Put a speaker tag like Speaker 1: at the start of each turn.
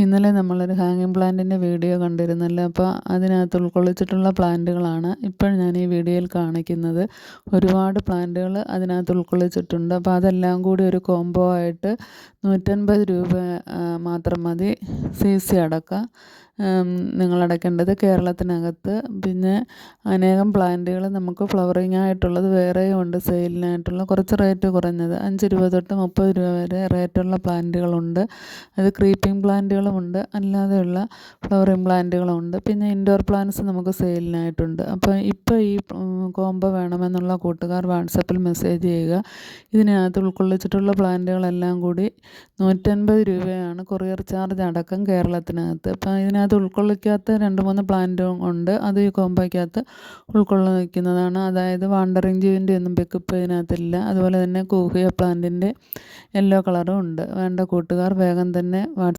Speaker 1: ഇന്നലെ നമ്മളൊരു ഹാങ്ങിങ് പ്ലാന്റിൻ്റെ വീഡിയോ കണ്ടിരുന്നല്ലോ. അപ്പോൾ അതിനകത്ത് ഉൾക്കൊള്ളിച്ചിട്ടുള്ള പ്ലാന്റുകളാണ് ഇപ്പോൾ ഞാൻ ഈ വീഡിയോയിൽ കാണിക്കുന്നത്. ഒരുപാട് പ്ലാന്റുകൾ അതിനകത്ത് ഉൾക്കൊള്ളിച്ചിട്ടുണ്ട്. അപ്പോൾ അതെല്ലാം കൂടി ഒരു കോംബോ ആയിട്ട് 150 രൂപ മാത്രം മതി. CC അടക്കം നിങ്ങളടയ്ക്കേണ്ടത്. കേരളത്തിനകത്ത് പിന്നെ അനേകം പ്ലാന്റുകൾ നമുക്ക് ഫ്ലവറിങ് ആയിട്ടുള്ളത് വേറെയും ഉണ്ട് സെയിലിനായിട്ടുള്ള, കുറച്ച് റേറ്റ് കുറഞ്ഞത് 5 രൂപ തൊട്ട് 30 രൂപ വരെ റേറ്റുള്ള പ്ലാന്റുകളുണ്ട്. അത് ക്രീപ്പിംഗ് പ്ലാന്റുകളുമുണ്ട്, അല്ലാതെയുള്ള ഫ്ലവറിങ് പ്ലാന്റുകളുമുണ്ട്. പിന്നെ ഇൻഡോർ പ്ലാന്റ്സ് നമുക്ക് സെയിലിനായിട്ടുണ്ട്. അപ്പോൾ ഇപ്പോൾ ഈ കോംബോ വേണമെന്നുള്ള കൂട്ടുകാർ വാട്സപ്പിൽ മെസ്സേജ് ചെയ്യുക. ഇതിനകത്ത് ഉൾക്കൊള്ളിച്ചിട്ടുള്ള പ്ലാന്റുകളെല്ലാം കൂടി 150 രൂപയാണ്, കൊറിയർ ചാർജ് അടക്കം കേരളത്തിനകത്ത്. അപ്പോൾ ഇതിനകത്ത് ഉൾക്കൊള്ളിക്കാത്ത 2-3 പ്ലാന്റും ഉണ്ട്. അത് ഈ കോംബോയ്ക്കകത്ത് ഉൾക്കൊള്ളിക്കുന്നതാണ്. അതായത് വാണ്ടറിങ് ജൂവിൻ്റെ ഒന്നും പിക്കപ്പ് ഇതിനകത്തില്ല. അതുപോലെ തന്നെ കൂഹിയ പ്ലാന്റിൻ്റെ യെല്ലോ കളറും ഉണ്ട്. വേണ്ട കൂട്ടുകാർ വേഗം തന്നെ